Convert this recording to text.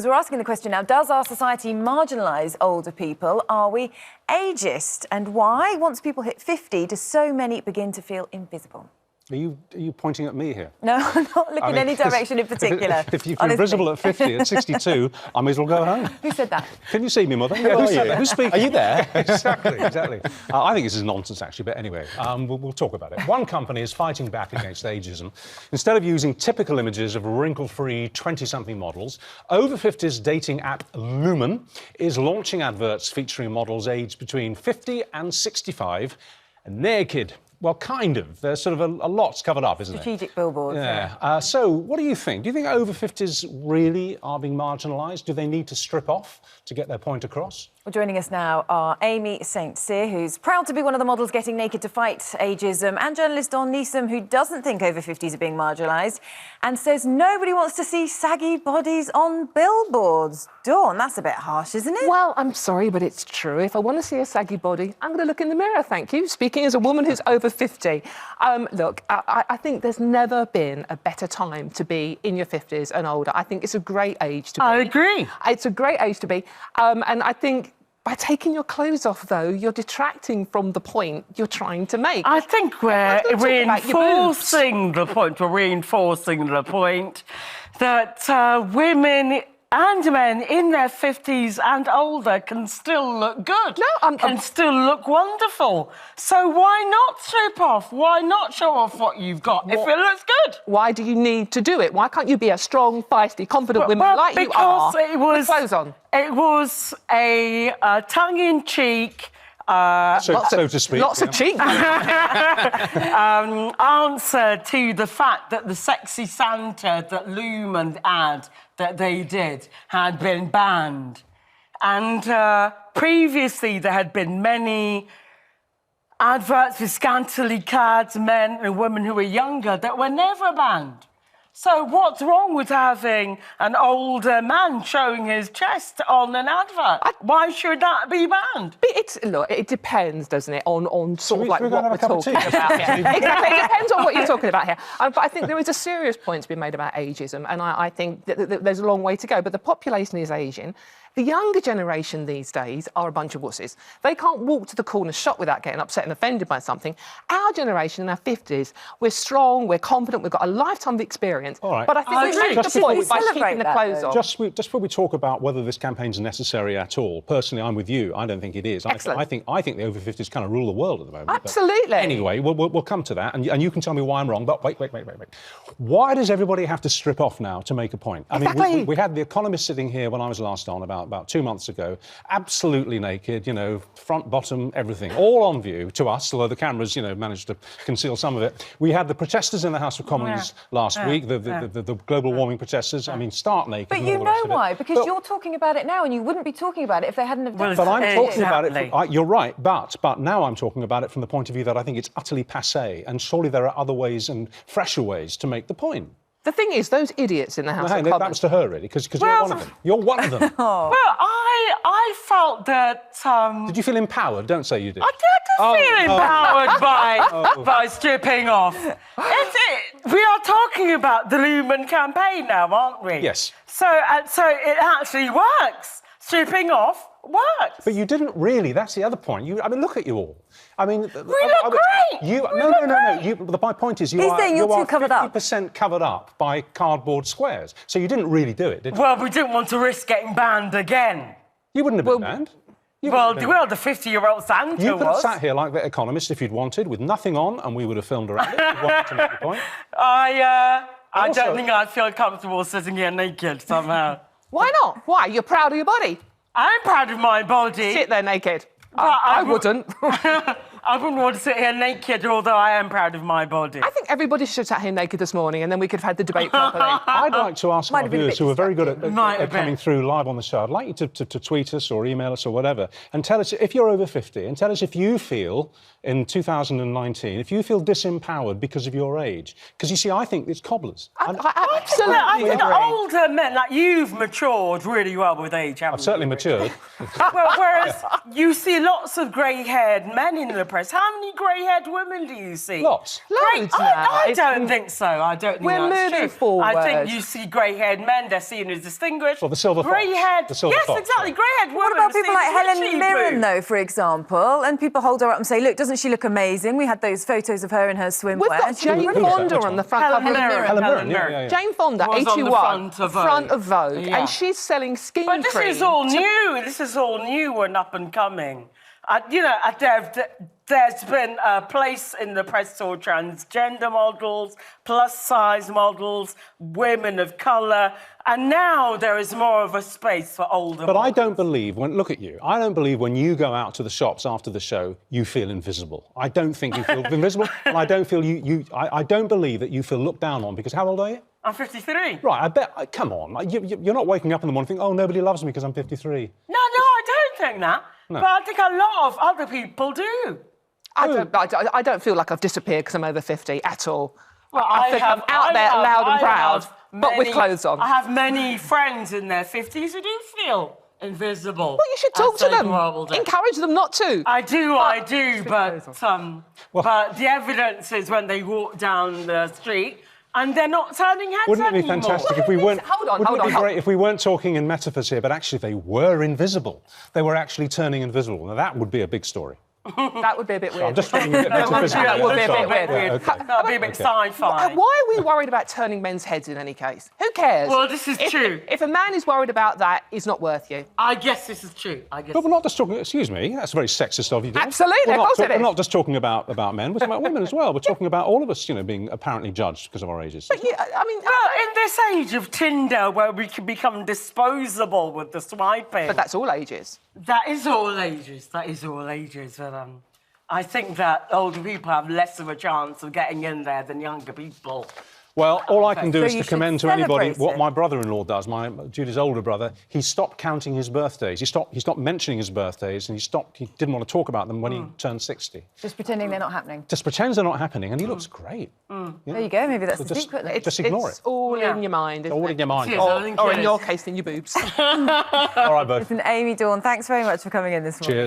We're asking the question now, does our society marginalise older people? Are we ageist? And why, once people hit 50, do so many begin to feel invisible? Are you pointing at me here? No, I'm not looking in any direction in particular. If you're invisible at 50, at 62, I may as well go home. Who said that? Can you see me, Mother? Who are you? Who's speaking? Are you there? Exactly. I think this is nonsense, actually, but anyway, we'll talk about it. One company is fighting back against ageism. Instead of using typical images of wrinkle-free 20-something models, over-50s dating app Lumen is launching adverts featuring models aged between 50 and 65 and naked. Well, kind of. There's sort of a lot's covered up, isn't it? Strategic billboards. Yeah. So, what do you think? Do you think over-50s really are being marginalised? Do they need to strip off to get their point across? Well, joining us now are Amey St Cyr, who's proud to be one of the models getting naked to fight ageism, and journalist Dawn Neeson, who doesn't think over-50s are being marginalised and says nobody wants to see saggy bodies on billboards. Dawn, that's a bit harsh, isn't it? Well, I'm sorry, but it's true. If I want to see a saggy body, I'm going to look in the mirror, thank you. Speaking as a woman who's over 50. Look, I think there's never been a better time to be in your 50s and older. I think it's a great age to be. I agree. It's a great age to be. And I think by taking your clothes off, though, you're detracting from the point you're trying to make. I think we're reinforcing the point. We're reinforcing the point that women and men in their 50s and older can still look good. Can still look wonderful. So why not strip off? Why not show off what you've got if it looks good? Why do you need to do it? Why can't you be a strong, feisty, confident woman like you are with clothes on? It was a tongue-in-cheek... so to speak. Lots of cheek. answer to the fact that the sexy Santa that Lumen ad that they did had been banned. And previously there had been many adverts with scantily clad men and women who were younger that were never banned. So what's wrong with having an older man showing his chest on an advert? Why should that be banned? Look, it depends, doesn't it, on sort of like we're what gonna we're have a cup of talking tea? about here. Exactly, it depends on what you're talking about here. But I think there is a serious point to be made about ageism, and I think that there's a long way to go. But the population is ageing. The younger generation these days are a bunch of wusses. They can't walk to the corner shop without getting upset and offended by something. Our generation in our 50s, we're strong, we're confident, we've got a lifetime of experience. All right. But I think we make the point by keeping the clothes on. Just before we talk about whether this campaign's necessary at all, personally, I'm with you. I don't think it is. Excellent. I think the over-50s kind of rule the world at the moment. Absolutely. But anyway, we'll come to that, and you can tell me why I'm wrong. But wait. Why does everybody have to strip off now to make a point? I mean, we had The Economist sitting here when I was last on about 2 months ago, absolutely naked, you know, front, bottom, everything, all on view to us, although the cameras, you know, managed to conceal some of it. We had the protesters in the House of Commons last week, the global warming protesters, I mean, stark naked. But you know why? Because you're talking about it now and you wouldn't be talking about it if they hadn't have done it. But I'm talking about it, you're right, but now I'm talking about it from the point of view that I think it's utterly passé, and surely there are other ways and fresher ways to make the point. The thing is, those idiots in the House of Commons... That was to her, really, because you're one of them. You're one of them. Well, I felt that... Did you feel empowered? Don't say you did. I did feel empowered by stripping off. We are talking about the Lumen campaign now, aren't we? Yes. So it actually works. Stripping off works. But you didn't really. That's the other point. I mean, look at you all. I mean, we look great. No. My point is, you are 50% covered up by cardboard squares. So you didn't really do it, did you? Well, we didn't want to risk getting banned again. You wouldn't have been banned. The 50-year-old Santa You could have sat here like The Economist if you'd wanted, with nothing on, and we would have filmed around it. If you wanted to make the point. I don't think I'd feel comfortable sitting here naked somehow. Why not? Why? You're proud of your body. I'm proud of my body. Sit there naked. I wouldn't. I wouldn't want to sit here naked, although I am proud of my body. I think everybody should sat here naked this morning, and then we could have had the debate properly. I'd like to ask our viewers, who are very good at coming through live on the show, I'd like you to tweet us or email us or whatever, and tell us if you're over 50, and tell us if you feel, in 2019, if you feel disempowered because of your age. Because, you see, I think it's cobblers. Absolutely. I think older men, like you've matured really well with age, haven't you? I've certainly matured. Well, whereas you see lots of grey-haired men in the press, how many grey-haired women do you see? Lots. Loads now. I don't think so. I don't think We're that's moving true. forward. I think you see grey-haired men, they're seen as distinguished. Well, the silver fox. Grey-haired... The silver yes, fox, exactly. yeah. Grey-haired women What about are people seen like as Helen witchy Mirren, poo. though, for example? And people hold her up and say, look, doesn't she look amazing? We had those photos of her in her swimwear. We've got and she looked Jane brilliant. Fonda on the front cover. Helen Mirren, yeah. Jane Fonda, Was on the 81, front of Vogue. Yeah. and she's selling skin But this cream. is all new. This is all new and up and coming. There's been a place in the press for transgender models, plus-size models, women of colour, and now there is more of a space for older But I models. don't believe, look at you, I don't believe when you go out to the shops after the show, you feel invisible. I don't think you feel invisible, and I don't feel I don't believe that you feel looked down on, because how old are you? I'm 53. Right, I bet, come on, you're not waking up in the morning thinking, oh, nobody loves me because I'm 53. No, I don't think that. No. But I think a lot of other people do. I don't feel like I've disappeared because I'm over 50 at all. Well, I think I'm out there loud and proud, but with clothes on. I have many friends in their 50s who do feel invisible. Well, you should talk as to they them. grow older. Encourage them not to. I do, but the evidence is when they walk down the street and they're not turning heads Wouldn't it be anymore. fantastic if we weren't... Hold Wouldn't on. it be great if we weren't talking in metaphors here, but actually they were invisible? They were actually turning invisible. Now, that would be a big story. That would be a bit weird. I'm just trying to get metaphysical. That would be a bit Sorry. weird. Yeah, okay. That would be a bit sci-fi. Why are we worried about turning men's heads in any case? Who cares? Well, this is true. If a man is worried about that, he's not worth you. I guess this is true. But we're not just talking... Excuse me, that's very sexist of you. Dave. Absolutely, We're of not course it We're is. not just talking about men, we're talking about women as well. We're talking about all of us, being apparently judged because of our ages. But yeah, I mean, Well, in this age of Tinder, where we can become disposable with the swiping... but that's all ages. That is all ages. That is all ages. But, I think that older people have less of a chance of getting in there than younger people. Well, all I can do So is you to should commend to anybody celebrate what it. my brother-in-law does, Judy's older brother. He stopped counting his birthdays. He stopped mentioning his birthdays, and he didn't want to talk about them when he turned 60. Just pretending they're not happening. Just pretends they're not happening, and he looks great. There you go, maybe that's the just- secret then. Just ignore It's it. all Yeah. in your mind, isn't All it? in your mind. Yes, I think Or it in is. your case, in your boobs. All right, both. Listen, Amy Dawn, thanks very much for coming in this morning. Cheers.